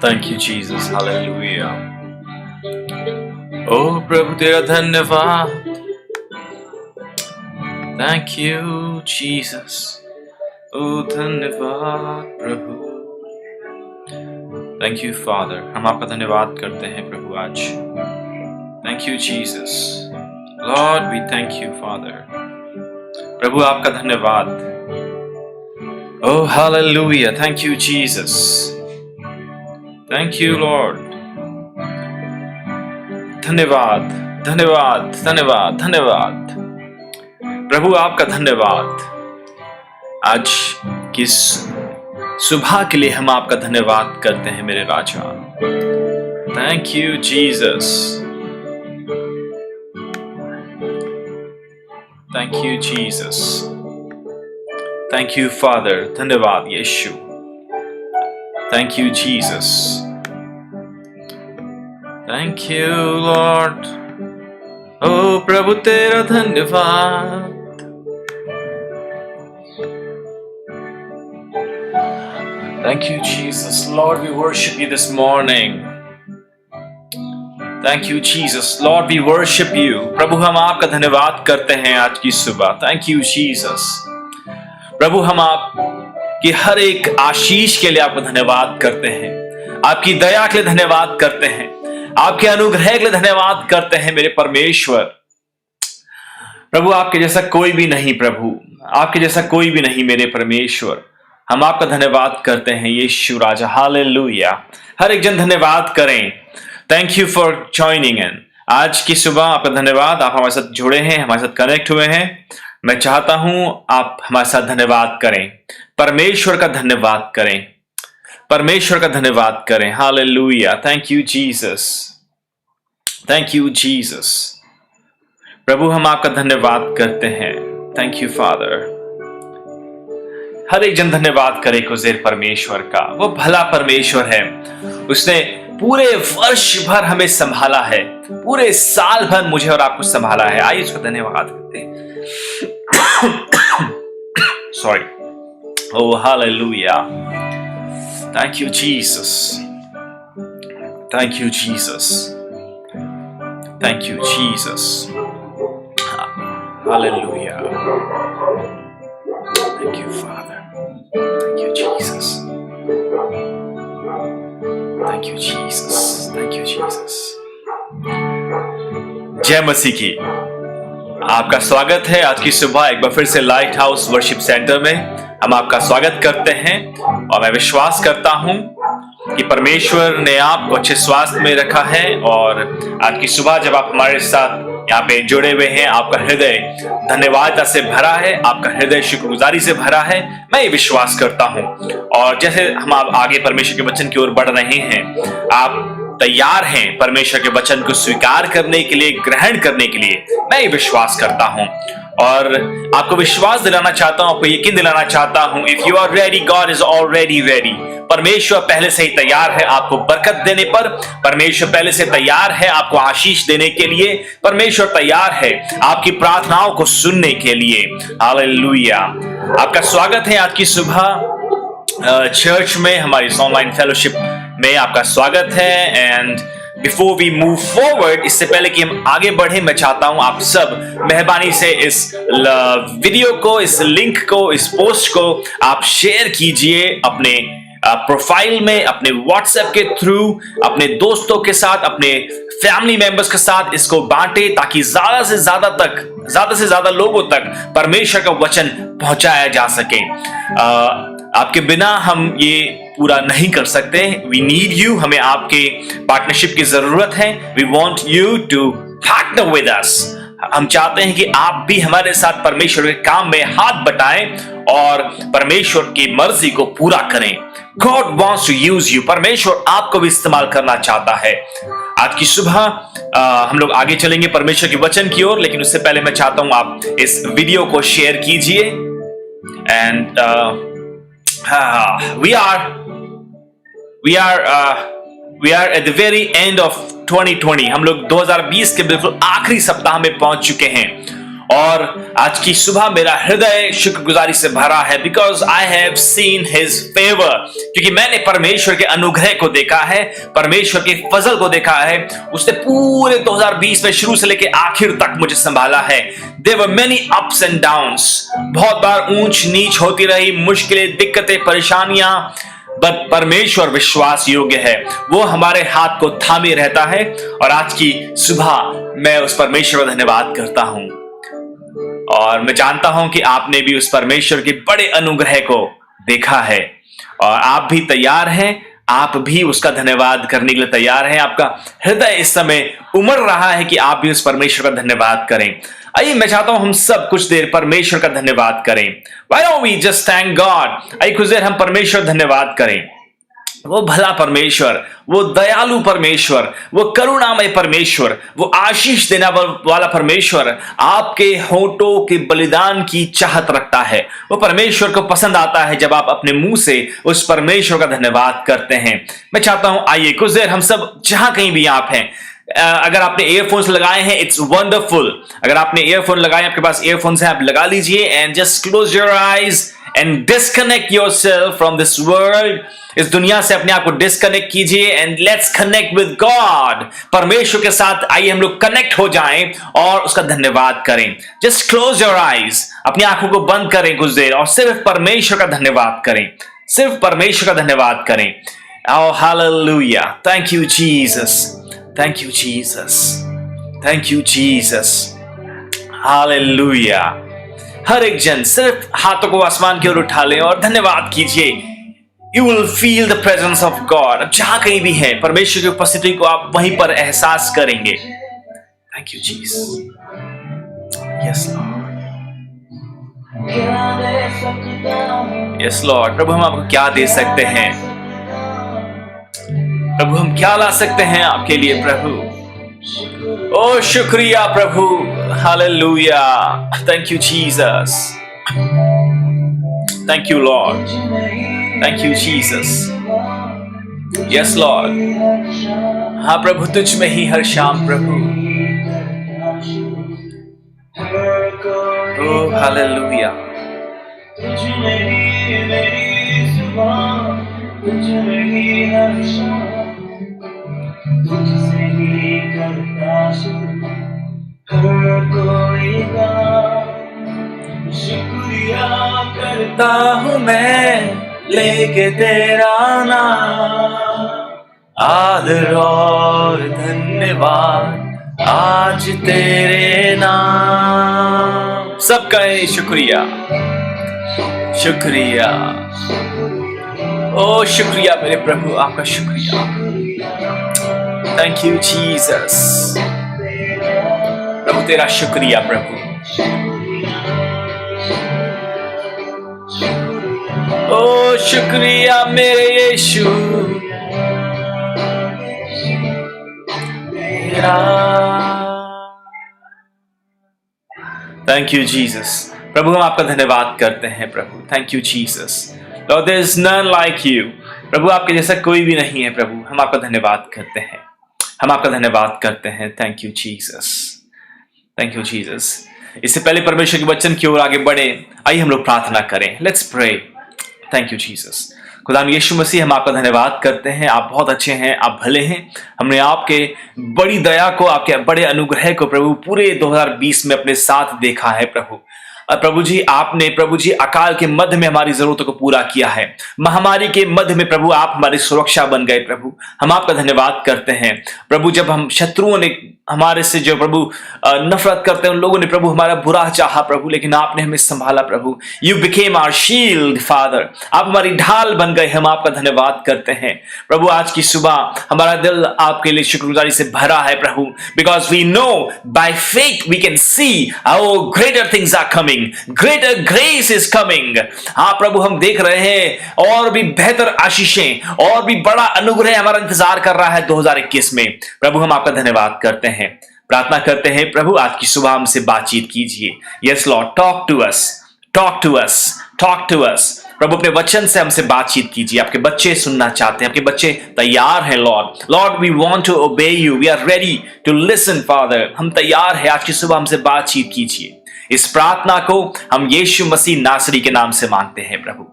Thank you, Jesus. Hallelujah. Oh, प्रभु तेरा धन्यवाद. Thank you, Jesus. Oh, धन्यवाद प्रभु. Thank you, Father. हम आपका धन्यवाद करते हैं प्रभु आज. Thank you, Jesus. Lord, we thank you, Father. प्रभु आपका धन्यवाद. Oh, hallelujah. Thank you, Jesus. Thank you, Lord. धन्यवाद, धन्यवाद, धन्यवाद, धन्यवाद. प्रभु आपका धन्यवाद. आज किस सुबह के लिए हम आपका धन्यवाद करते हैं मेरे राजा. Thank you, Jesus. Thank you, Jesus. Thank you, Father. धन्यवाद यीशु. Thank you, Jesus. Thank you, Lord. Oh, प्रभु तेरा धन्यवाद. Thank you, Jesus. Lord, we worship you this morning. Thank you, Jesus. Lord, we worship you. प्रभु हम आपका धन्यवाद करते हैं आज की सुबह. Thank you, Jesus. प्रभु हम आपकी हर एक आशीष के लिए आपका धन्यवाद करते हैं. आपकी दया के लिए धन्यवाद करते हैं. आपके अनुग्रह के लिए धन्यवाद करते हैं मेरे परमेश्वर. प्रभु आपके जैसा कोई भी नहीं. प्रभु आपके जैसा कोई भी नहीं मेरे परमेश्वर. हम आपका धन्यवाद करते हैं यीशु राजा. हालेलुया. हर एक जन धन्यवाद करें. Thank you for joining in. आज की सुबह आपका धन्यवाद. आप हमारे साथ जुड़े हैं, हमारे साथ कनेक्ट हुए हैं. मैं चाहता हूं आप हमारे साथ धन्यवाद करें. परमेश्वर का धन्यवाद करें. परमेश्वर का धन्यवाद करें. Hallelujah. Thank you Jesus. Thank you Jesus. प्रभु हम आपका धन्यवाद करते हैं. Thank you father. हर एक जन धन्यवाद करे कुजेर परमेश्वर का. वो भला परमेश्वर है. उसने पूरे वर्ष भर हमें संभाला है. पूरे साल भर मुझे और आपको संभाला है. आइए उसका धन्यवाद करते हैं. Sorry. Oh hallelujah. Thank you Jesus. Thank you Jesus. Thank you Jesus. Hallelujah. Thank you father. Thank you, Jesus. Thank you, Jesus. Thank you, Jesus. जय मसीह की. आपका स्वागत है आज की सुबह एक बार फिर से लाइट हाउस वर्शिप सेंटर में. हम आपका स्वागत करते हैं और मैं विश्वास करता हूं कि परमेश्वर ने आपको अच्छे स्वास्थ्य में रखा है. और आज की सुबह जब आप हमारे साथ यहाँ पे जुड़े हुए हैं, आपका हृदय धन्यवाद से भरा है. आपका हृदय शुक्रगुजारी से भरा है. मैं ये विश्वास करता हूँ. और जैसे हम आप आगे परमेश्वर के वचन की ओर बढ़ रहे हैं, आप तैयार हैं परमेश्वर के वचन को स्वीकार करने के लिए, ग्रहण करने के लिए. मैं ये विश्वास करता हूँ और आपको विश्वास दिलाना चाहता हूँ, आपको यकीन दिलाना चाहता हूँ. If you are ready, God is already ready. परमेश्वर पहले से ही तैयार है आपको बरकत देने पर. परमेश्वर पहले से तैयार है आपको आशीष देने के लिए. परमेश्वर तैयार है आपकी प्रार्थनाओं को सुनने के लिए. हालेलुया. आपका स्वागत है आज की सुबह चर्च में, हमारी ऑनलाइन फेलोशिप में आपका स्वागत है. And before we move forward, इससे पहले कि हम आगे बढ़े, मैं चाहता हूं आप सब मेहरबानी से इस वीडियो को, इस लिंक को, इस पोस्ट को आप शेयर कीजिए अपने प्रोफाइल में, अपने व्हाट्सएप के थ्रू, अपने दोस्तों के साथ, अपने फैमिली मेंबर्स के साथ इसको बांटे, ताकि ज्यादा से ज्यादा लोगों तक परमेश्वर का वचन पहुंचाया जा सके. आपके बिना हम ये पूरा नहीं कर सकते. We need you. हमें आपके पार्टनरशिप की जरूरत है. We want you to partner with us. हम चाहते हैं कि आप भी हमारे साथ परमेश्वर के काम में हाथ बटाएं और परमेश्वर की मर्जी को पूरा करें. God wants to use you. परमेश्वर आपको भी इस्तेमाल करना चाहता है. आज की सुबह हम लोग आगे चलेंगे परमेश्वर के वचन की ओर, लेकिन उससे पहले मैं चाहता हूं आप इस वीडियो को शेयर कीजिए. And we are at the very end of 2020. हम लोग 2020 के बिल्कुल आखिरी सप्ताह में पहुंच चुके हैं और आज की सुबह मेरा हृदय शुक्रगुजारी से भरा है, because I have seen his favour, क्योंकि मैंने परमेश्वर के अनुग्रह को देखा है, परमेश्वर के फजल को देखा है। उसने पूरे 2020 में शुरू से लेकर आखिर तक मुझे संभाला है। There were many ups and downs, बहुत बार ऊंच नीच होती रही, मुश्किलें, दिक्कतें, परेशानियां, बट परमेश्वर विश्वास योग्य है, वो हमारे हाथ को थामे रहता है। और आज की सुबह मैं उस परमेश्वर का धन्यवाद करता हूं, और मैं जानता हूं कि आपने भी उस परमेश्वर के बड़े अनुग्रह को देखा है, और आप भी तैयार हैं, आप भी उसका धन्यवाद करने के लिए तैयार हैं। आपका हृदय इस समय उमड़ रहा है कि आप भी उस परमेश्वर का धन्यवाद करें। आइए, मैं चाहता हूं हम सब कुछ देर परमेश्वर का धन्यवाद करें। Why don't we just thank God? आइए कुछ देर हम परमेश्वर धन्यवाद करें। वो भला परमेश्वर, वो दयालु परमेश्वर, वो करुणामय परमेश्वर, वो आशीष देने वाला परमेश्वर आपके होठों के बलिदान की चाहत रखता है। वो परमेश्वर को पसंद आता है जब आप अपने मुंह से उस परमेश्वर का धन्यवाद करते हैं। मैं चाहता हूं आइए कुछ देर हम सब, जहां कहीं भी आप हैं, अगर आपने ईयरफोन्स लगाए हैं, इट्स वंडरफुल। अगर आपने ईयरफोन लगाए, आपके पास ईयरफोन्स हैं, आप लगा लीजिए and just close your eyes and disconnect yourself from this world. इस दुनिया से अपने आप को डिस्कनेक्ट कीजिए and let's connect with God. परमेश्वर के साथ आइए हम लोग कनेक्ट हो जाएं और उसका धन्यवाद करें। जस्ट क्लोज योर आईज, अपनी आंखों को बंद करें कुछ देर और सिर्फ परमेश्वर का धन्यवाद करें, सिर्फ परमेश्वर का धन्यवाद करें। Oh, hallelujah. Thank you, Jesus. Thank you, Jesus. Thank you, Jesus. Hallelujah. हर एक जन सिर्फ हाथों को आसमान की ओर उठा लें और धन्यवाद कीजिए। You will feel the presence of God. जहां कहीं भी है, परमेश्वर की उपस्थिति को आप वहीं पर एहसास करेंगे। Thank you, Jesus. Yes, Lord. Yes, Lord. प्रभु, हम आपको क्या दे सकते हैं? प्रभु, हम क्या ला सकते हैं आपके लिए प्रभु? ओ शुक्रिया प्रभु। Hallelujah. Thank you Jesus. Thank you lord. Thank you Jesus. Yes lord. हाँ प्रभु, तुझ में ही हर शाम प्रभु। ओ हालेलुया। तुझसे ही करता हर कोई शुक्रिया करता हूँ मैं लेके तेरा नाम, आदर और धन्यवाद आज तेरे नाम। सबका है शुक्रिया, शुक्रिया। ओ शुक्रिया मेरे प्रभु, आपका शुक्रिया। Thank you Jesus. प्रभु तेरा शुक्रिया प्रभु। ओ शुक्रिया मेरे यीशु तेरा। Thank you Jesus. प्रभु हम आपका धन्यवाद करते हैं प्रभु। Thank you Jesus. Lord, there is none like you. प्रभु आपके जैसा कोई भी नहीं है प्रभु। हम आपका धन्यवाद करते हैं, हम आपका धन्यवाद करते हैं। Thank you Jesus. Thank you Jesus. इससे पहले परमेश्वर के वचन की ओर आगे बढ़े, आइए हम लोग प्रार्थना करें। Let's pray. Thank you Jesus. खुदा यीशु मसीह, हम आपका धन्यवाद करते हैं। आप बहुत अच्छे हैं, आप भले हैं। हमने आपके बड़ी दया को, आपके बड़े अनुग्रह को प्रभु पूरे 2020 में अपने साथ देखा है प्रभु। प्रभु जी, आपने प्रभु जी अकाल के मध्य में हमारी जरूरतों को पूरा किया है। महामारी के मध्य में प्रभु आप हमारी सुरक्षा बन गए प्रभु। हम आपका धन्यवाद करते हैं प्रभु। जब हम शत्रुओं ने हमारे से जो प्रभु नफरत करते हैं, उन लोगों ने प्रभु हमारा बुरा चाहा प्रभु, लेकिन आपने हमें संभाला प्रभु। You became our shield father. आप हमारी ढाल बन गए। हम आपका धन्यवाद करते हैं प्रभु। आज की सुबह हमारा दिल आपके लिए शुक्रगुजारी से भरा है प्रभु, because we know by faith we can see how greater things are coming, greater grace is coming। हाँ प्रभु, हम देख रहे हैं और भी बेहतर आशीषें और भी बड़ा अनुग्रह हमारा इंतजार कर रहा है 2021 में। प्रभु हम आपका धन्यवाद करते हैं, प्रार्थना करते हैं प्रभु आज की सुबह हमसे बातचीत कीजिए। Yes lord, talk to us, talk to us, talk to us. प्रभु अपने वचन से हमसे बातचीत कीजिए। आपके बच्चे सुनना चाहते हैं, आपके बच्चे तैयार हैं lord. Lord we want to obey you, we are ready to listen father. हम तैयार हैं, आज की सुबह हमसे बातचीत कीजिए इस प्रार्थना को हम यीशु मसीह नासरी के नाम से मांगते हैं प्रभु,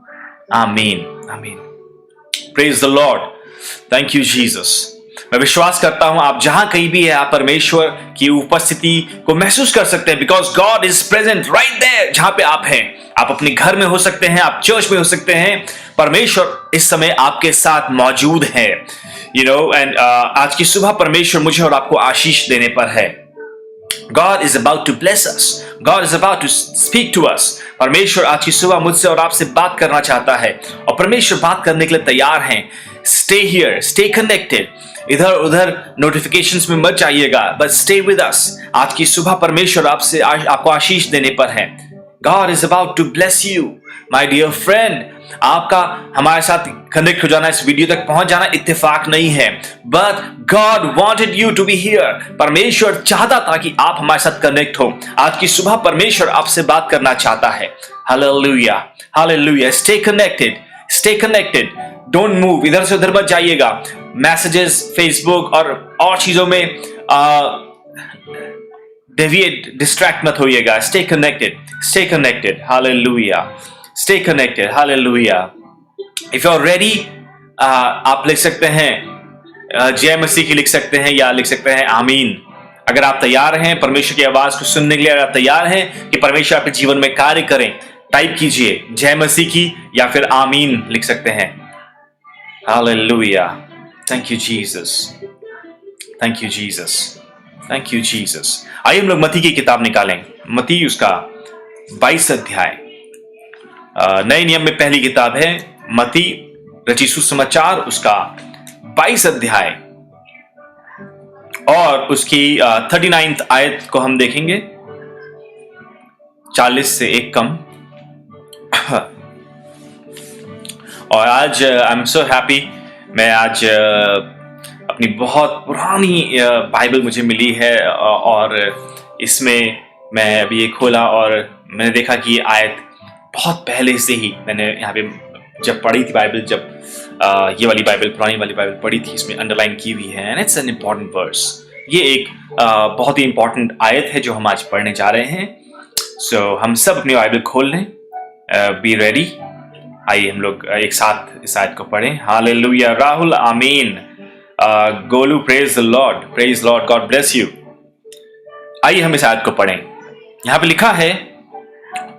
आमीन आमीन। Praise the Lord, thank you Jesus. मैं विश्वास करता हूं आप जहां कहीं भी है, आप परमेश्वर की उपस्थिति को महसूस कर सकते हैं, because God is present right there जहां पे आप हैं। आप अपने घर में हो सकते हैं, आप चर्च में हो सकते हैं, परमेश्वर इस समय आपके साथ मौजूद है, यू नो। एंड आज की सुबह परमेश्वर मुझे और आपको आशीष देने पर है। God is about to bless us. God is about to speak to us. परमेश्वर आज की सुबह मुझसे और आपसे बात करना चाहता है और परमेश्वर बात करने के लिए तैयार हैं। Stay here, stay connected. इधर उधर नोटिफिकेशंस में मत जाइएगा, but stay with us. आज की सुबह परमेश्वर आपको आशीष देने पर है। God is about to bless you, my dear friend. आपका हमारे साथ कनेक्ट हो जाना, इस वीडियो तक पहुंच जाना इत्तेफाक नहीं है, but God wanted you to be here. परमेश्वर चाहता था कि आप हमारे साथ कनेक्ट हो। आज की सुबह परमेश्वर आपसे बात करना चाहता है। Hallelujah hallelujah. Stay connected, stay connected. Don't move. इधर से उधर मत जाइएगा। मैसेजेस, फेसबुक और चीजों में डेविएट, डिस्ट्रैक्ट मत होइएगा। Stay connected, stay connected. Hallelujah. Stay connected. Hallelujah. If you're ready, आप लिख सकते हैं जय मसीह की लिख सकते हैं या लिख सकते हैं आमीन। अगर आप तैयार हैं परमेश्वर की आवाज को सुनने के लिए, अगर आप तैयार हैं कि परमेश्वर आपके जीवन में कार्य करें, टाइप कीजिए जय मसीह की या फिर आमीन लिख सकते हैं। Hallelujah. Thank you Jesus. Thank you Jesus. Thank you Jesus. आइए हम लोग मत्ती की किताब निकालें। मत्ती उसका 22 अध्याय, नए नियम में पहली किताब है मत्ती रचित सुसमाचार, उसका 22 अध्याय और उसकी 39th आयत को हम देखेंगे, 40 से एक कम। और आज आई एम सो हैप्पी, मैं आज अपनी बहुत पुरानी बाइबल मुझे मिली है और इसमें मैं अभी ये खोला और मैंने देखा कि ये आयत बहुत पहले से ही मैंने यहाँ पे जब पढ़ी थी बाइबल, जब ये वाली बाइबल, पुरानी वाली बाइबल पढ़ी थी, इसमें अंडरलाइन की हुई है। And it's an important verse. ये एक बहुत ही इम्पॉर्टेंट आयत है जो हम आज पढ़ने जा रहे हैं। सो हम सब अपनी बाइबल खोल लें, बी रेडी। आइए हम लोग एक साथ इस आयत को पढ़ें। हालेलुया। राहुल आमीन। Golu praise the Lord, praise Lord, God bless you. आइए हम इस आयत को पढ़ें। यहाँ पे लिखा है,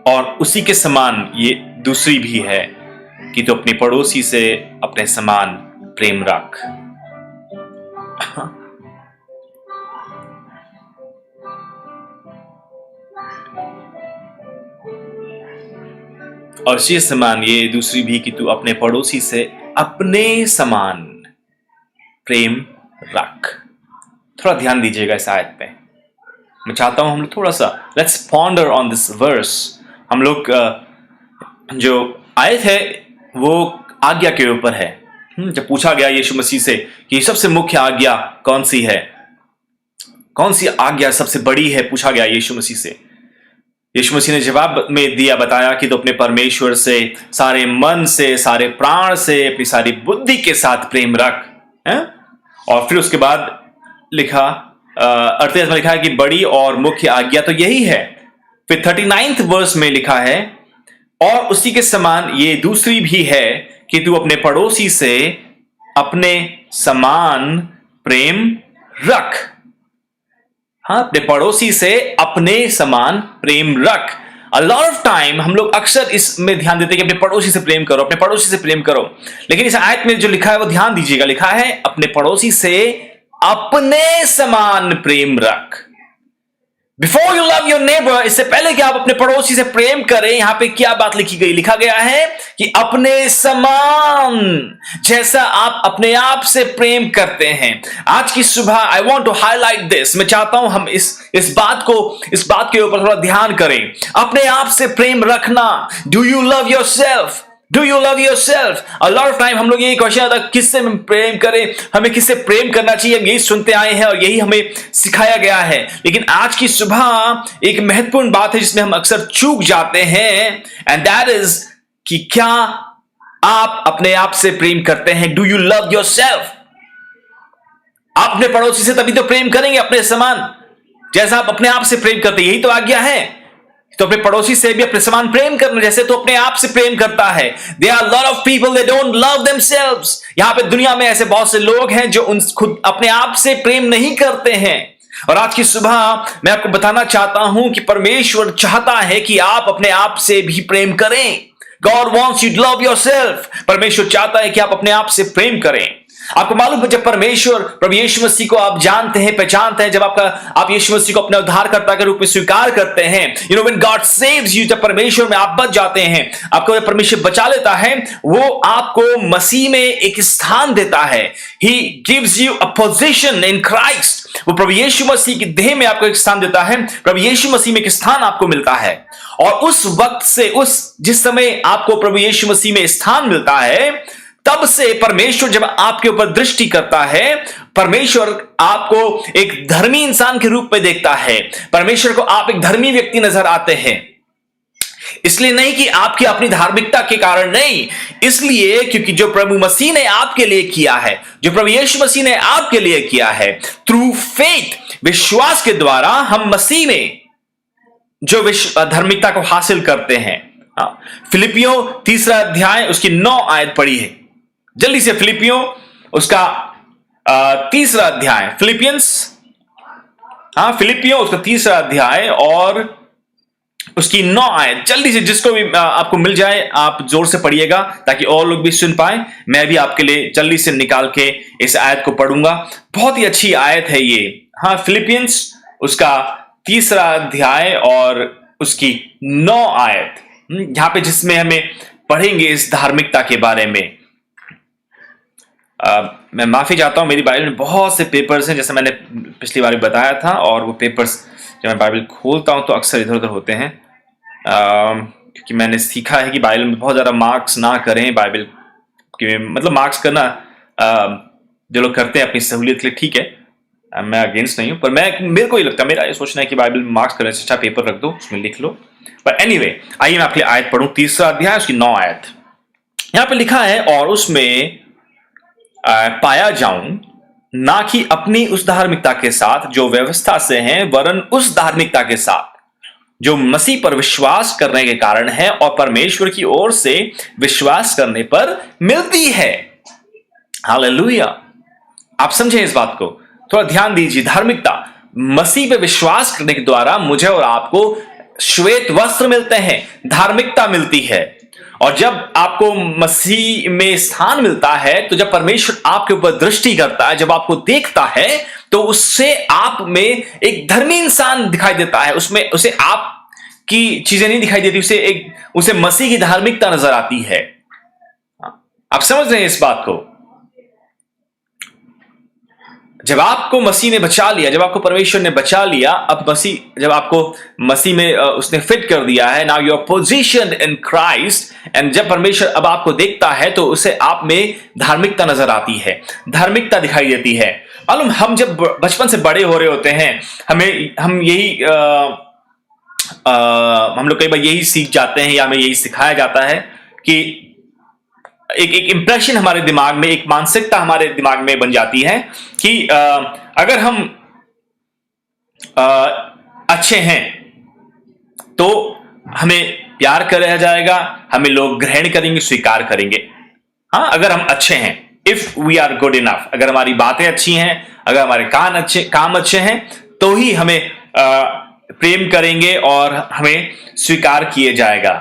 और उसी के समान ये दूसरी भी है कि तो अपने पड़ोसी से अपने समान प्रेम रख। और इसी समान ये दूसरी भी कि तू अपने पड़ोसी से अपने समान प्रेम रख। थोड़ा ध्यान दीजिएगा इस आयत पे। मैं चाहता हूं हम लोग थोड़ा सा let's ponder on this verse. हम लोग जो आयत है वो आज्ञा के ऊपर है। जब पूछा गया यीशु मसीह से कि सबसे मुख्य आज्ञा कौन सी है, कौन सी आज्ञा सबसे बड़ी है, पूछा गया यीशु मसीह से। यीशु मसीह ने जवाब में दिया, बताया कि तो अपने परमेश्वर से सारे मन से, सारे प्राण से, अपनी सारी बुद्धि के साथ प्रेम रख है? और फिर उसके बाद लिखा 38 में लिखा है कि बड़ी और मुख्य आज्ञा तो यही है। फिर 39th वर्स में लिखा है, और उसी के समान ये दूसरी भी है कि तू अपने पड़ोसी से अपने समान प्रेम रख। हाँ, अपने पड़ोसी से अपने समान प्रेम रख। A lot of time हम लोग अक्सर इसमें ध्यान देते हैं कि अपने पड़ोसी से प्रेम करो, अपने पड़ोसी से प्रेम करो, लेकिन इस आयत में जो लिखा है वो ध्यान दीजिएगा। लिखा है अपने पड़ोसी से अपने समान प्रेम रख। Before you love your neighbour, इससे पहले कि आप अपने पड़ोसी से प्रेम करें, यहां पे क्या बात लिखी गई? लिखा गया है कि अपने समान, जैसा आप अपने आप से प्रेम करते हैं। आज की सुबह I want to highlight this. मैं चाहता हूं हम इस बात के ऊपर थोड़ा ध्यान करें। अपने आप से प्रेम रखना। Do you love yourself? Do you love your self? A lot of time हम लोग यही क्वेश्चन आता है, किससे प्रेम करें, हमें किससे प्रेम करना चाहिए, हम यही सुनते आए हैं और यही हमें सिखाया गया है। लेकिन आज की सुबह एक महत्वपूर्ण बात है जिसमें हम अक्सर चूक जाते हैं, एंड दैट इज कि क्या आप अपने आप से प्रेम करते हैं? Do you love your self? आप अपने पड़ोसी से तभी तो प्रेम करेंगे अपने समान, जैसा आप अपने आप से प्रेम करते हैं। यही तो आज्ञा है। तो अपने पड़ोसी से भी अपने समान प्रेम करना जैसे तो अपने आप से प्रेम करता है। There are lot of people they don't love themselves। यहां पे दुनिया में ऐसे बहुत से लोग हैं जो उन खुद अपने आप से प्रेम नहीं करते हैं। और आज की सुबह मैं आपको बताना चाहता हूं कि परमेश्वर चाहता है कि आप अपने आप से भी प्रेम करें। God wants you to love yourself। परमेश्वर चाहता है कि आप अपने आप से प्रेम करें। आपको मालूम है, जब परमेश्वर प्रभु यीशु मसीह को आप जानते हैं, पहचानते हैं, जब आप यीशु मसीह को अपने उद्धारकर्ता के रूप में स्वीकार करते हैं, when God saves you, जब परमेश्वर में आप बच जाते हैं, आपको जब परमेश्वर बचा लेता है, वो आपको मसीह में एक स्थान देता है। He gives you a position in Christ। वो प्रभु यीशु मसीह की देह में आपको एक स्थान देता है। प्रभु यीशु मसीह में एक स्थान आपको मिलता है। और उस वक्त से जिस समय आपको प्रभु यीशु मसीह में स्थान मिलता है, तब से परमेश्वर जब आपके ऊपर दृष्टि करता है, परमेश्वर आपको एक धर्मी इंसान के रूप में देखता है। परमेश्वर को आप एक धर्मी व्यक्ति नजर आते हैं। इसलिए नहीं कि आपकी अपनी धार्मिकता के कारण नहीं, इसलिए क्योंकि जो प्रभु मसीह ने आपके लिए किया है, जो प्रभु यीशु मसीह ने आपके लिए किया है, थ्रू फेथ, विश्वास के द्वारा हम मसीह में जो धार्मिकता को हासिल करते हैं। फिलिपियों 3 अध्याय उसकी 9 आयत पढ़ी है जल्दी से। फिलिपियों उसका 3 अध्याय, फिलिपियंस फिलिपियों उसका 3 अध्याय और उसकी 9 आयत जल्दी से, जिसको भी आपको मिल जाए आप जोर से पढ़िएगा ताकि और लोग भी सुन पाए। मैं भी आपके लिए जल्दी से निकाल के इस आयत को पढ़ूंगा। बहुत ही अच्छी आयत है ये। फिलिपियंस उसका 3 अध्याय और उसकी 9 आयत, यहां पे जिसमें हमें पढ़ेंगे इस धार्मिकता के बारे में। मैं माफी चाहता हूं, मेरी बाइबल में बहुत से पेपर्स हैं, जैसे मैंने पिछली बार बताया था, और वो पेपर्स जब मैं बाइबल खोलता हूं तो अक्सर इधर उधर होते हैं, क्योंकि मैंने सीखा है कि बाइबल में बहुत ज़्यादा मार्क्स ना करें। बाइबल के मतलब मार्क्स करना जो लोग करते हैं अपनी सहूलियत के लिए, ठीक है, मैं अगेंस्ट नहीं हूं, पर मेरे को ही लगता है, मेरा ये सोचना है कि बाइबल में मार्क्स करने से अच्छा पेपर रख दो, उसमें लिख लो। पर एनीवे, आइए मैं आपके लिए आयत पढ़ूं। 3 अध्याय उसकी 9 आयत, यहां पे लिखा है, और उसमें पाया जाऊं ना कि अपनी उस धार्मिकता के साथ जो व्यवस्था से है, वरन उस धार्मिकता के साथ जो मसीह पर विश्वास करने के कारण है और परमेश्वर की ओर से विश्वास करने पर मिलती है। हालेलुया। आप समझें इस बात को, थोड़ा ध्यान दीजिए। धार्मिकता, मसीह पे विश्वास करने के द्वारा मुझे और आपको श्वेत वस्त्र मिलते हैं, धार्मिकता मिलती है। और जब आपको मसीह में स्थान मिलता है, तो जब परमेश्वर आपके ऊपर दृष्टि करता है, जब आपको देखता है, तो उससे आप में एक धर्मी इंसान दिखाई देता है। उसमें उसे आप की चीजें नहीं दिखाई देती, उसे मसीह की धार्मिकता नजर आती है। आप समझ रहे हैं इस बात को? जब आपको मसीह ने बचा लिया, जब आपको परमेश्वर ने बचा लिया, अब मसीह जब आपको मसीह में उसने फिट कर दिया है, now you are positioned in Christ, and जब परमेश्वर अब आपको देखता है तो उसे आप में धार्मिकता नजर आती है, धार्मिकता दिखाई देती है। मालूम, हम जब बचपन से बड़े हो रहे होते हैं, हम लोग कई बार यही सीख जाते हैं या हमें यही सिखाया जाता है कि एक इंप्रेशन हमारे दिमाग में, एक मानसिकता हमारे दिमाग में बन जाती है कि अगर हम अच्छे हैं तो हमें प्यार किया जाएगा, हमें लोग ग्रहण करेंगे, स्वीकार करेंगे। अगर हम अच्छे हैं, if we are good enough, अगर हमारी बातें अच्छी हैं, अगर हमारे काम अच्छे हैं, तो ही हमें प्रेम करेंगे और हमें स्वीकार किए जाएगा।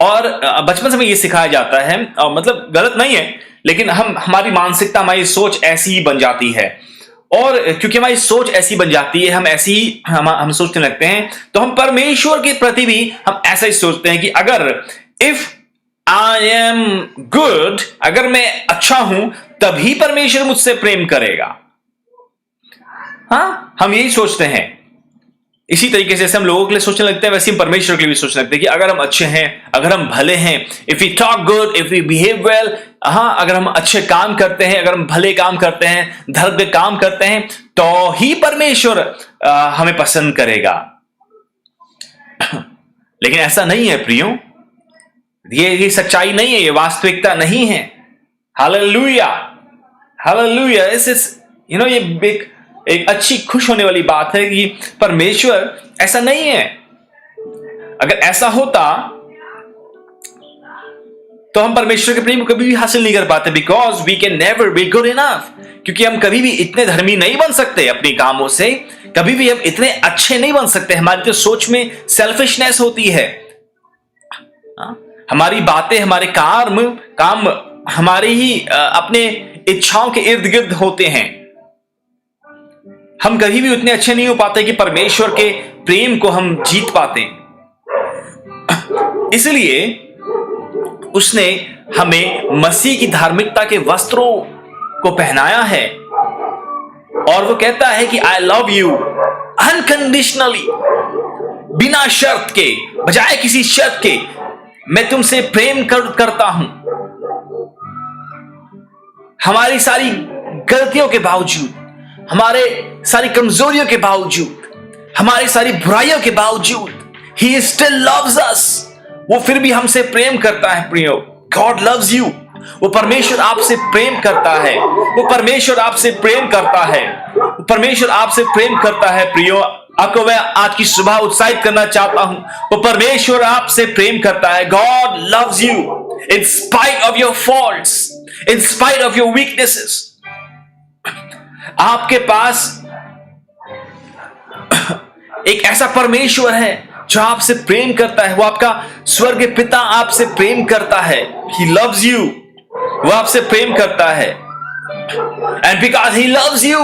और बचपन से हमें यह सिखाया जाता है, मतलब गलत नहीं है, लेकिन हमारी मानसिकता, हमारी सोच ऐसी ही बन जाती है। और क्योंकि हमारी सोच ऐसी बन जाती है, हम ऐसी ही हम सोचने लगते हैं, तो हम परमेश्वर के प्रति भी हम ऐसा ही सोचते हैं कि अगर इफ आई एम गुड, अगर मैं अच्छा हूं, तभी परमेश्वर मुझसे प्रेम करेगा। हम यही सोचते हैं। इसी तरीके से हम लोगों के लिए सोचने लगते हैं, वैसे हम परमेश्वर के लिए भी सोचने लगते हैं कि अगर हम अच्छे हैं, अगर हम भले हैं, if we talk good, if we behave well, अगर हम अच्छे काम करते हैं, अगर हम भले काम करते हैं, धर्म के काम करते हैं, तो ही परमेश्वर हमें पसंद करेगा। लेकिन ऐसा नहीं है प्रियो, ये सच्चाई नहीं है, ये वास्तविकता नहीं है। Hallelujah, hallelujah. ये एक अच्छी खुश होने वाली बात है कि परमेश्वर ऐसा नहीं है। अगर ऐसा होता तो हम परमेश्वर के प्रेम को कभी भी हासिल नहीं कर पाते, because we can never be good enough. क्योंकि हम कभी भी इतने धर्मी नहीं बन सकते अपने कामों से, कभी भी हम इतने अच्छे नहीं बन सकते। हमारी तो सोच में सेल्फिशनेस होती है, हमारी बातें, हमारे काम हमारी ही अपने इच्छाओं के इर्द गिर्द होते हैं। हम कभी भी उतने अच्छे नहीं हो पाते कि परमेश्वर के प्रेम को हम जीत पाते। इसलिए उसने हमें मसीह की धार्मिकता के वस्त्रों को पहनाया है और वो कहता है कि आई लव यू अनकंडीशनली, बिना शर्त के, बजाय किसी शर्त के मैं तुमसे प्रेम करता हूं। हमारी सारी गलतियों के बावजूद, हमारे सारी कमजोरियों के बावजूद, हमारी सारी बुराइयों के बावजूद, He still loves us। वो फिर भी हमसे प्रेम करता है प्रियो। God loves you। वो परमेश्वर आपसे प्रेम करता है, वो परमेश्वर आपसे प्रेम करता है, वो परमेश्वर आपसे प्रेम करता है प्रियो। आपको मैं आज की सुबह उत्साहित करना चाहता हूं, वो परमेश्वर आपसे प्रेम करता है। God loves you in spite of your faults, in spite of your weaknesses। आपके पास एक ऐसा परमेश्वर है जो आपसे प्रेम करता है। वो आपका स्वर्ग पिता आपसे प्रेम करता है। He loves you। वो आपसे प्रेम करता है। And because he loves you,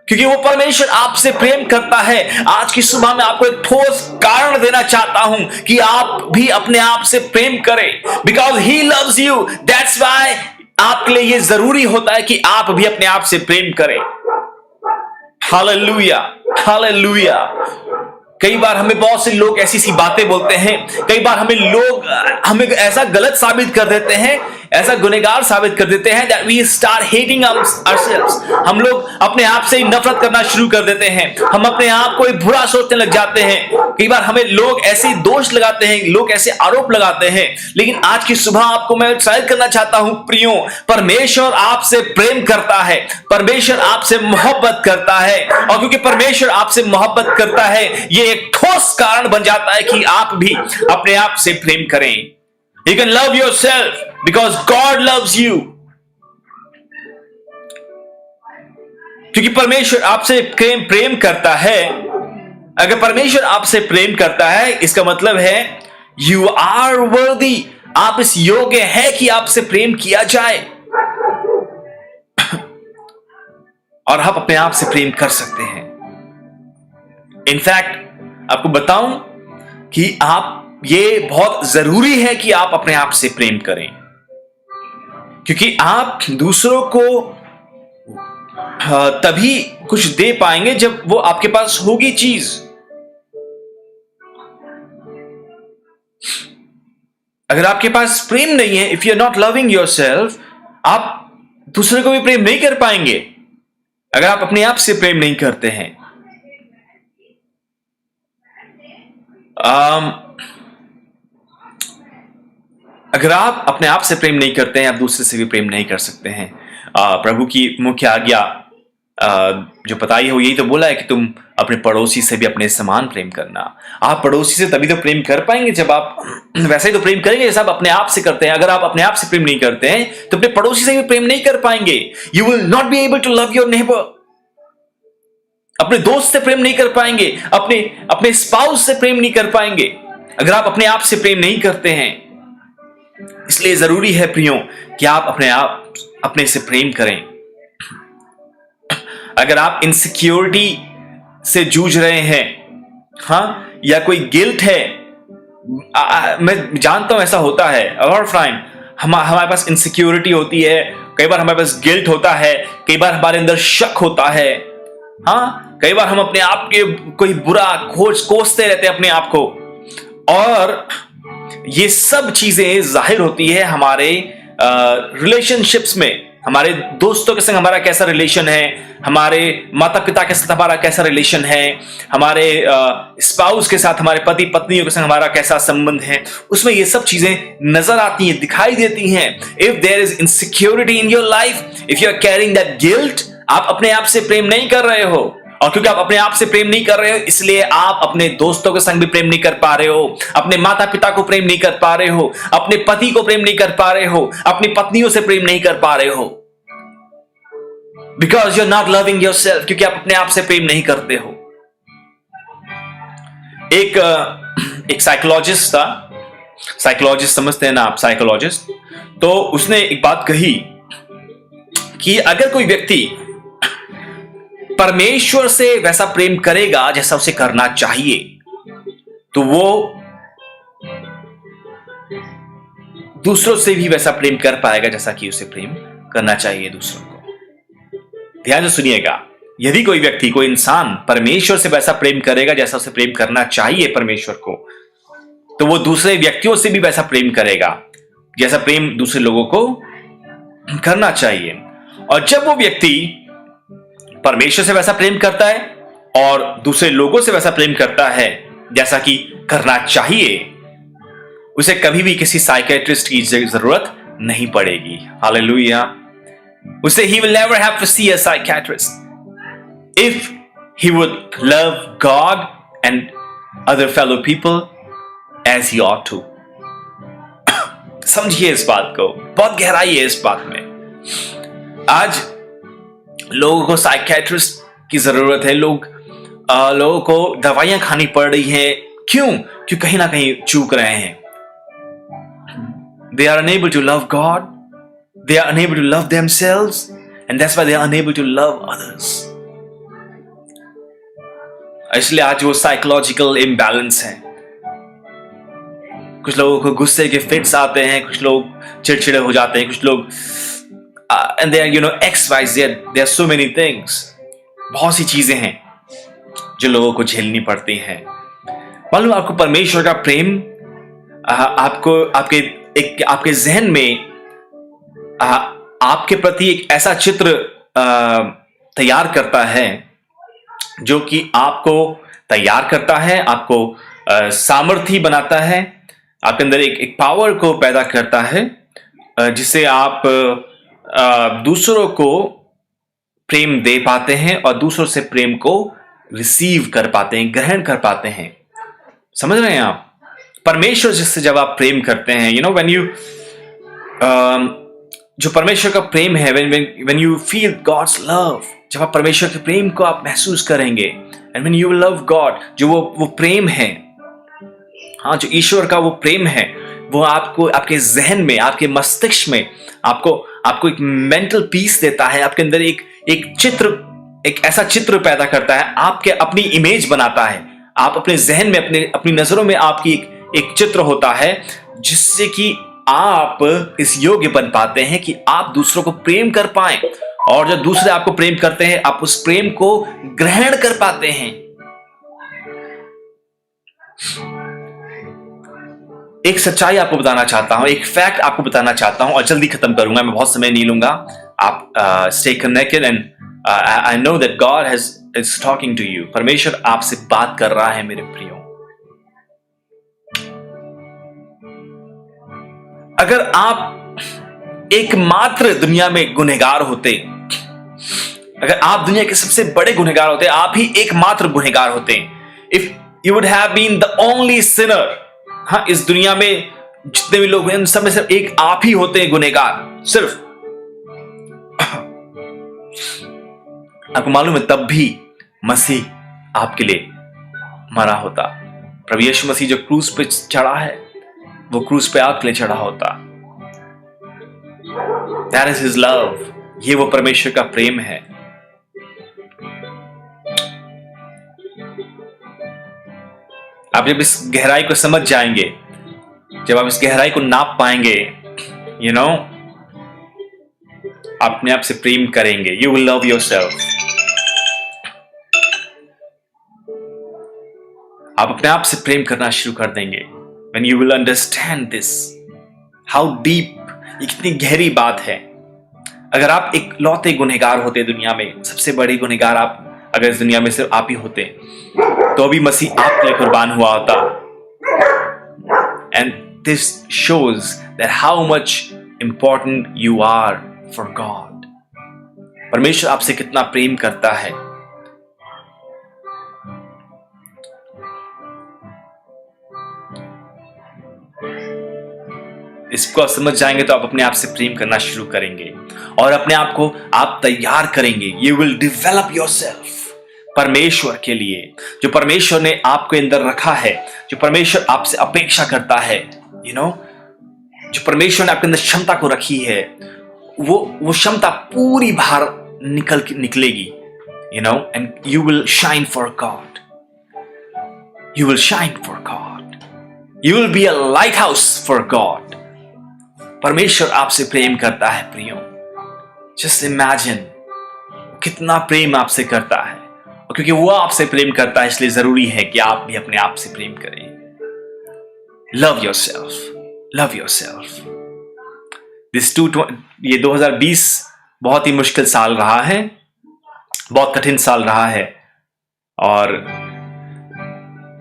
क्योंकि वो परमेश्वर आपसे प्रेम करता है, आज की सुबह में आपको एक ठोस कारण देना चाहता हूं कि आप भी अपने आप से प्रेम करें। Because he loves you, that's why आपके लिए ये जरूरी होता है कि आप भी अपने आप से प्रेम करें। Hallelujah, hallelujah. कई बार हमें बहुत से लोग ऐसी सी बातें बोलते हैं, कई बार हमें ऐसा गलत साबित कर देते हैं, ऐसा गुनहगार साबित कर देते हैं that we start hating ourselves। हम लोग अपने आप से नफरत करना शुरू कर देते हैं, हम अपने आप को बुरा सोचने लग जाते हैं। कई बार हमें लोग ऐसे दोष लगाते हैं, लोग ऐसे आरोप लगाते हैं। लेकिन आज की सुबह आपको मैं उत्साहित करना चाहता हूं प्रियो, परमेश्वर आपसे प्रेम करता है, परमेश्वर आपसे मोहब्बत करता है। और क्योंकि परमेश्वर आपसे मोहब्बत करता है, ये एक ठोस कारण बन जाता है कि आप भी अपने आप से प्रेम करें। You can love yourself because God loves you। क्योंकि परमेश्वर आपसे प्रेम करता है। अगर परमेश्वर आपसे प्रेम करता है, इसका मतलब है you are worthy। आप इस योग्य है कि आपसे प्रेम किया जाए और आप अपने आप से प्रेम कर सकते हैं। इनफैक्ट आपको बताऊं कि ये बहुत जरूरी है कि आप अपने आप से प्रेम करें, क्योंकि आप दूसरों को तभी कुछ दे पाएंगे जब वो आपके पास होगी चीज। अगर आपके पास प्रेम नहीं है, if you are not loving yourself, आप दूसरे को भी प्रेम नहीं कर पाएंगे अगर आप अपने आप से प्रेम नहीं करते हैं। अगर आप अपने आप से प्रेम नहीं करते हैं, आप दूसरे से भी प्रेम नहीं कर सकते हैं। प्रभु की मुख्य आज्ञा जो बताई है वो यही तो बोला है कि तुम अपने पड़ोसी से भी अपने समान प्रेम करना। आप पड़ोसी से तभी तो प्रेम कर पाएंगे जब आप वैसे ही तो प्रेम करेंगे जैसा आप अपने आप से करते हैं। अगर आप अपने आप से प्रेम नहीं करते हैं तो अपने पड़ोसी से भी प्रेम नहीं कर पाएंगे। You will not be able to love your neighbour. अपने दोस्त से प्रेम नहीं कर पाएंगे, अपने स्पाउस से प्रेम नहीं कर पाएंगे अगर आप अपने आप से प्रेम नहीं करते हैं। इसलिए जरूरी है प्रियो कि आप अपने से प्रेम करें। अगर आप इनसिक्योरिटी से जूझ रहे हैं, हाँ, या कोई गिल्ट है, मैं जानता हूं ऐसा होता है। और फ्राइन हमारे पास इनसिक्योरिटी होती है, कई बार हमारे पास गिल्ट होता है, कई बार हमारे अंदर शक होता है, हाँ, कई बार हम अपने आप के कोई बुरा कोसते रहते हैं अपने आप को। और ये सब चीजें जाहिर होती है हमारे रिलेशनशिप्स में। हमारे दोस्तों के संग हमारा कैसा रिलेशन है, हमारे माता पिता के साथ हमारा कैसा रिलेशन है, हमारे स्पाउस के साथ, हमारे पति पत्नियों के संग हमारा कैसा संबंध है, उसमें ये सब चीजें नजर आती हैं, दिखाई देती हैं। If there is insecurity in your life, if you are carrying that guilt, आप अपने आप से प्रेम नहीं कर रहे हो, और क्योंकि आप अपने आप से प्रेम नहीं कर रहे हो, इसलिए आप अपने दोस्तों के संग भी प्रेम नहीं कर पा रहे हो, अपने माता पिता को प्रेम नहीं कर पा रहे हो, अपने पति को प्रेम नहीं कर पा रहे हो, अपनी पत्नियों से प्रेम नहीं कर पा रहे हो, because you are not loving yourself, क्योंकि आप अपने आप से प्रेम नहीं करते हो। एक साइकोलॉजिस्ट था, साइकोलॉजिस्ट समझते हैं ना आप, साइकोलॉजिस्ट, तो उसने एक बात कही कि अगर कोई व्यक्ति परमेश्वर से वैसा प्रेम करेगा जैसा उसे करना चाहिए, तो वो दूसरों से भी वैसा प्रेम कर पाएगा जैसा कि उसे प्रेम करना चाहिए दूसरों को। ध्यान से सुनिएगा, यदि कोई व्यक्ति, कोई इंसान परमेश्वर से वैसा प्रेम करेगा जैसा उसे प्रेम करना चाहिए परमेश्वर को, तो वो दूसरे व्यक्तियों से भी वैसा प्रेम करेगा जैसा प्रेम दूसरे लोगों को करना चाहिए। और जब वो व्यक्ति परमेश्वर से वैसा प्रेम करता है और दूसरे लोगों से वैसा प्रेम करता है जैसा कि करना चाहिए, उसे कभी भी किसी साइकियाट्रिस्ट की जरूरत नहीं पड़ेगी। हालेलुया। उसे he will never have to see a psychiatrist if he would love God and other fellow people as he ought to। समझिए इस बात को, बहुत गहराई है इस बात में। आज लोगों को साइकियाट्रिस्ट की जरूरत है, लोगों को दवाइयां खानी पड़ रही है। क्यों? क्योंकि कहीं ना कहीं चूक रहे हैं। They are unable to love God, they are unable to love themselves, and that's why they are unable to love others। इसलिए आज वो साइकोलॉजिकल इम्बैलेंस है। कुछ लोगों को गुस्से के फिट्स आते हैं, कुछ लोग चिड़चिड़े हो जाते हैं, कुछ लोग and there are XYZ, there are so many things, बहुत सी चीजें हैं जो लोगों को झेलनी पड़ती हैं। मालूम आपको परमेश्वर का प्रेम आपको आपके जहन में आपके प्रति एक ऐसा चित्र तैयार करता है जो कि आपको तैयार करता है, आपको सामर्थ्य बनाता है, आपके अंदर एक पावर को पैदा करता है, जिससे आप दूसरों को प्रेम दे पाते हैं और दूसरों से प्रेम को रिसीव कर पाते हैं, ग्रहण कर पाते हैं। समझ रहे हैं आप? परमेश्वर जिससे जब आप प्रेम करते हैं, व्हेन यू जो परमेश्वर का प्रेम है, when you feel God's love, जब आप परमेश्वर के प्रेम को आप महसूस करेंगे, and when you love God, जो वो प्रेम है, हाँ, जो ईश्वर का वो प्रेम है, वो आपको आपके जहन में, आपके मस्तिष्क में आपको एक मेंटल पीस देता है, आपके अंदर एक ऐसा चित्र पैदा करता है, आपके अपनी इमेज बनाता है। आप अपने जहन में, अपनी नजरों में आपकी एक चित्र होता है, जिससे कि आप इस योग्य बन पाते हैं कि आप दूसरों को प्रेम कर पाएं, और जब दूसरे आपको प्रेम करते हैं, आप उस प्रेम को ग्रहण कर पाते हैं। एक सच्चाई आपको बताना चाहता हूं, एक फैक्ट आपको बताना चाहता हूं, और जल्दी खत्म करूंगा, मैं बहुत समय नहीं लूंगा। आप stay connected, and I know that God is talking to you. परमेश्वर आपसे बात कर रहा है मेरे प्रियो। अगर आप एकमात्र दुनिया में गुनहगार होते, अगर आप दुनिया के सबसे बड़े गुनहगार होते, आप ही एकमात्र गुनहगार होते, if you would have been the only sinner, हाँ, इस दुनिया में जितने भी लोग हैं उन सब में सिर्फ एक आप ही होते हैं गुनहगार, सिर्फ। आपको मालूम है, तब भी मसीह आपके लिए मरा होता। प्रभु यीशु मसीह जो क्रूस पे चढ़ा है, वो क्रूस पे आपके लिए चढ़ा होता। That is his love। ये वो परमेश्वर का प्रेम है। आप जब इस गहराई को समझ जाएंगे, जब आप इस गहराई को नाप पाएंगे, आप अपने आप से प्रेम करेंगे। You will love yourself। आप अपने आप से प्रेम करना शुरू कर देंगे। When you will understand this, how deep, ये कितनी गहरी बात है। अगर आप एक लौते गुनहगार होते दुनिया में, सबसे बड़ी गुनहगार आप अगर इस दुनिया में सिर्फ आप ही होते, तो अभी मसीह आपके लिए कुर्बान हुआ होता। And this shows that how much important you are for God। परमेश्वर आपसे कितना प्रेम करता है। इसको आप समझ जाएंगे तो आप अपने आप से प्रेम करना शुरू करेंगे और अपने आप को आप तैयार करेंगे। यू विल डेवलप योरसेल्फ परमेश्वर के लिए, जो परमेश्वर ने आपके अंदर रखा है, जो परमेश्वर आपसे अपेक्षा करता है, जो परमेश्वर ने आपके अंदर क्षमता को रखी है, वो क्षमता पूरी बाहर निकलेगी, and you will shine for God. You will shine for God. You will be a light house for God. परमेश्वर आपसे प्रेम करता है प्रियो। जस्ट इमेजिन कितना प्रेम आपसे करता है, और क्योंकि वो आपसे प्रेम करता है इसलिए जरूरी है कि आप भी अपने आप से प्रेम करें। Love yourself, love yourself. ये 2020 बहुत ही मुश्किल साल रहा है, बहुत कठिन साल रहा है, और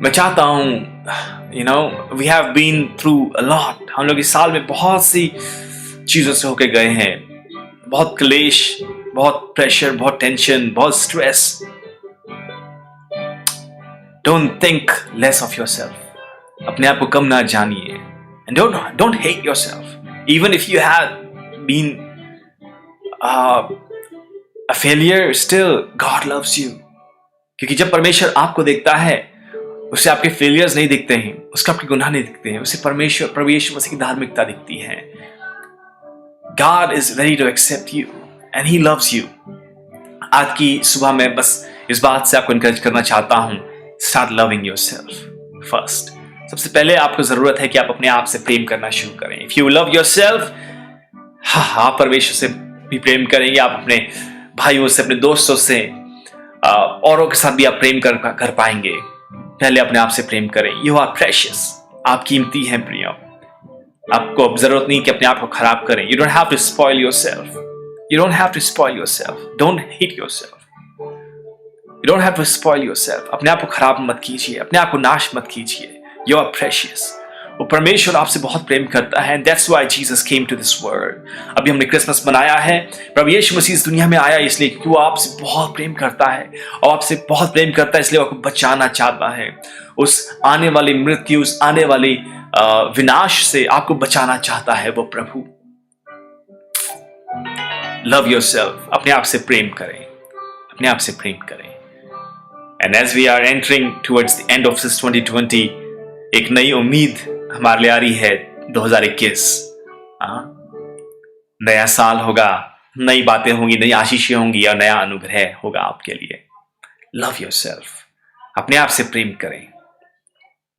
मैं चाहता हूं we have been through a lot. हम लोग इस साल में बहुत सी चीजों से होके गए हैं, बहुत क्लेश, बहुत प्रेशर, बहुत टेंशन, बहुत stress. Don't think less of yourself. अपने आप को कम ना जानिए, and don't hate yourself even if you have been a failure, still God loves you. क्योंकि जब परमेश्वर आपको देखता है, उसे आपके फेलियर्स नहीं दिखते हैं, उसका आपके गुनाह नहीं दिखते हैं, उसे प्रभु यीशु मसीह की धार्मिकता दिखती है। God is ready to accept you and He loves you। आज की सुबह में बस इस बात से आपको इनकरेज करना चाहता हूं, start loving yourself first। सबसे पहले आपको जरूरत है कि आप अपने आप से प्रेम करना शुरू करें। If you love yourself, आप परमेश्वर से भी प्रेम करेंगे, आप अपने भाइयों से, अपने दोस्तों से, औरों के साथ भी आप प्रेम कर पाएंगे। पहले अपने आप से प्रेम करें। यू आर प्रेशियस, आप कीमती हैं प्रियो। आपको अब जरूरत नहीं कि अपने आप को खराब करें। You don't have to spoil yourself. You don't have to spoil yourself. Don't hate yourself. You don't have to spoil yourself. अपने आप को खराब मत कीजिए, अपने आप को नाश मत कीजिए। You are precious. वो परमेश्वर आपसे बहुत प्रेम करता है। That's why Jesus came to this world. अभी हमने क्रिसमस मनाया है, प्रभु यीशु मसीह इस दुनिया में आया इसलिए क्योंकि वो आपसे बहुत प्रेम करता है, और आपसे बहुत प्रेम करता है इसलिए वो आपको बचाना चाहता है। उस आने वाली मृत्यु, उस आने वाली विनाश से आपको बचाना चाहता है वो प्रभु। Love yourself. अपने आप से प्रेम करें, अपने आप से प्रेम करें। And as we are entering towards the end of this 2020, एक नई उम्मीद हमारे लिए आ रही है। 2021 नया साल होगा, नई बातें होंगी, नई आशीषें होंगी और नया अनुग्रह होगा आपके लिए। Love yourself. अपने आप से प्रेम करें।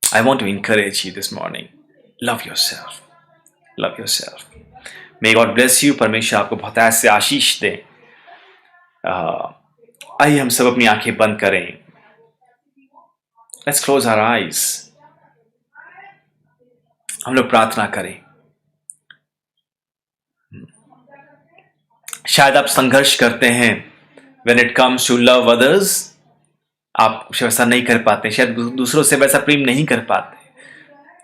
I want to encourage you this morning. Love yourself. Love yourself. May God bless you. परमेश्वर आपको बहुत ऐसे आशीष दे। आइए हम सब अपनी आंखें बंद करें। Let's close our eyes. हम लोग प्रार्थना करें। शायद आप संघर्ष करते हैं when it comes to love others। आप वैसा नहीं कर पाते, शायद दूसरों से वैसा प्रेम नहीं कर पाते,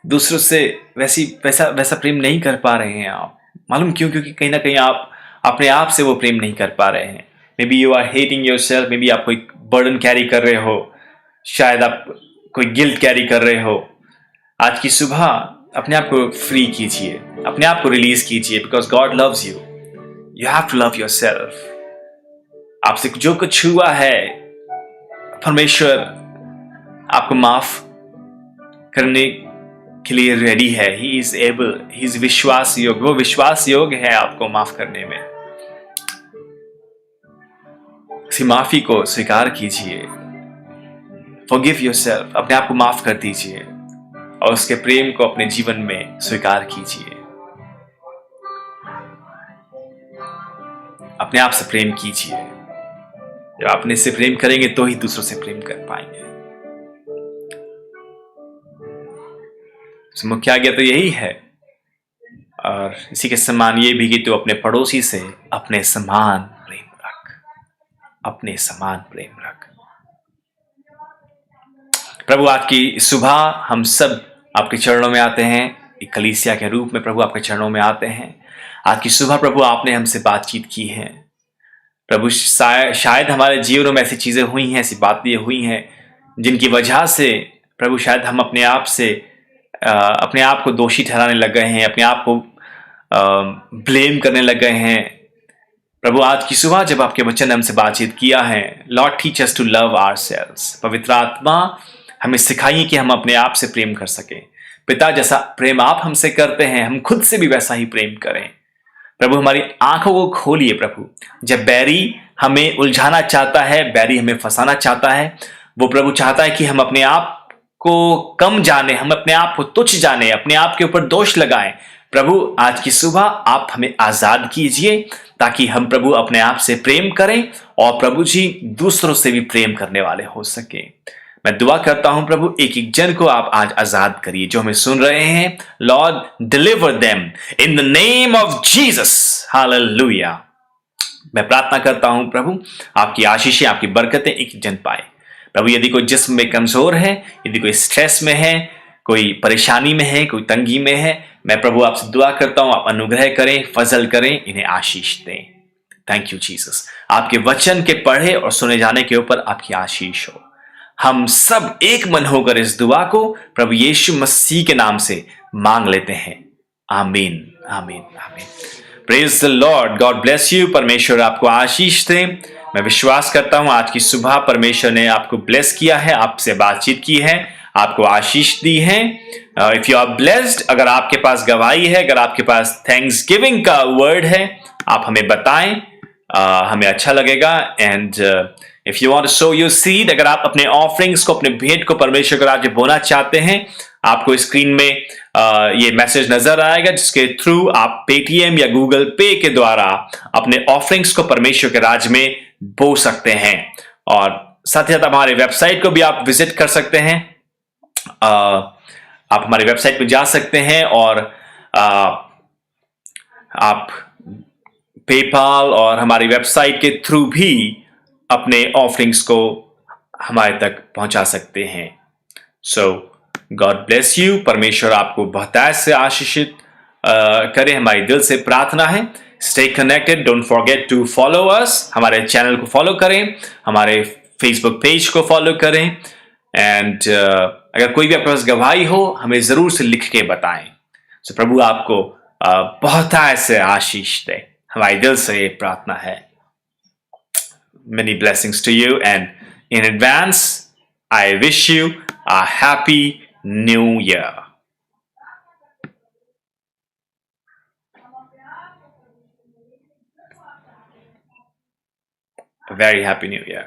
दूसरों से वैसा प्रेम नहीं कर पा रहे हैं आप। मालूम क्यों? क्योंकि कहीं ना कहीं आप अपने आप से वो प्रेम नहीं कर पा रहे हैं। Maybe you are hating yourself. Maybe आप कोई बर्डन कैरी कर रहे हो, शायद आप कोई गिल्ट कैरी कर रहे हो। आज की सुबह अपने आप को फ्री कीजिए, अपने आप को रिलीज कीजिए, because God loves you. You have to love yourself. आपसे जो कुछ हुआ है, परमेश्वर आपको माफ करने के लिए रेडी है। He is able, he is विश्वास योग्य, वो विश्वास योग्य है आपको माफ करने में। उसी माफी को स्वीकार कीजिए। Forgive yourself. अपने आप को माफ कर दीजिए और उसके प्रेम को अपने जीवन में स्वीकार कीजिए। अपने आप से प्रेम कीजिए। जब अपने से प्रेम करेंगे तो ही दूसरों से प्रेम कर पाएंगे। मुख्य आज्ञा तो यही है, और इसी के समान ये भी कि तू अपने पड़ोसी से अपने समान प्रेम रख, अपने समान प्रेम रख। प्रभु आज की सुबह हम सब आपके चरणों में आते हैं, एक कलीसिया के रूप में प्रभु आपके चरणों में आते हैं। आज की सुबह प्रभु आपने हमसे बातचीत की है प्रभु शायद हमारे जीवनों में ऐसी चीज़ें हुई हैं, ऐसी बातें हुई हैं जिनकी वजह से प्रभु शायद हम अपने आप को दोषी ठहराने लग गए हैं, अपने आप को ब्लेम करने लग गए हैं। प्रभु आज की सुबह जब आपके वचन ने हमसे बातचीत किया है, Lord teach us to love ourselves, पवित्र आत्मा हमें सिखाइए कि हम अपने आप से प्रेम कर सकें। पिता, जैसा प्रेम आप हमसे करते हैं हम खुद से भी वैसा ही प्रेम करें। प्रभु हमारी आंखों को खोलिए प्रभु। जब बैरी हमें उलझाना चाहता है, बैरी हमें फंसाना चाहता है, वो प्रभु चाहता है कि हम अपने आप को कम जाने, हम अपने आप को तुच्छ जाने, अपने आप के ऊपर दोष लगाएं। प्रभु आज की सुबह आप हमें आजाद कीजिए ताकि हम प्रभु अपने आप से प्रेम करें और प्रभु जी दूसरों से भी प्रेम करने वाले हो सके। मैं दुआ करता हूं प्रभु एक एक जन को आप आज आजाद करिए जो हमें सुन रहे हैं। Lord deliver them in the name of Jesus, hallelujah. मैं प्रार्थना करता हूं प्रभु आपकी आशीषें, आपकी बरकतें एक जन पाए। प्रभु यदि कोई जिस्म में कमजोर है, यदि कोई स्ट्रेस में है, कोई परेशानी में है, कोई तंगी में है, मैं प्रभु आपसे दुआ करता हूं आप अनुग्रह करें, फजल करें, इन्हें आशीष दें। Thank you Jesus. आपके वचन के पढ़े और सुने जाने के ऊपर आपकी आशीष हो। हम सब एक मन होकर इस दुआ को प्रभु यीशु मसीह के नाम से मांग लेते हैं। आमीन, आमीन, आमीन। Praise the Lord. God bless you. परमेश्वर आपको आशीष दे। मैं विश्वास करता हूं आज की सुबह परमेश्वर ने आपको ब्लेस किया है, आपसे बातचीत की है, आपको आशीष दी है। इफ यू आर ब्लेस्ड, अगर आपके पास गवाही है, अगर आपके पास थैंक्स गिविंग का वर्ड है, आप हमें बताएं, हमें अच्छा लगेगा। And if you want to sow your seed, अगर आप अपने ऑफरिंग्स को, अपने भेंट को परमेश्वर के राज्य बोना चाहते हैं, आपको स्क्रीन में ये मैसेज नजर आएगा जिसके थ्रू आप पेटीएम या गूगल पे के द्वारा अपने ऑफरिंग्स को परमेश्वर के राज्य में बो सकते हैं। और साथ ही साथ हमारे वेबसाइट को भी आप विजिट कर सकते हैं। आप हमारे वेबसाइट पे जा सकते हैं और आप पेपाल और हमारी वेबसाइट के थ्रू भी अपने ऑफरिंग्स को हमारे तक पहुंचा सकते हैं। सो गॉड ब्लेस यू। परमेश्वर आपको बहुतायत से आशीषित करे, हमारी दिल से प्रार्थना है। Stay connected, don't forget to follow us. हमारे चैनल को फॉलो करें, हमारे फेसबुक पेज को फॉलो करें। एंड अगर कोई भी आपके पास गवाही हो, हमें जरूर से लिख के बताएं। सो प्रभु आपको बहुतायत से आशीष दे, हमारी दिल से प्रार्थना है। Many blessings to you, and in advance I wish you a happy new year. A very happy new year.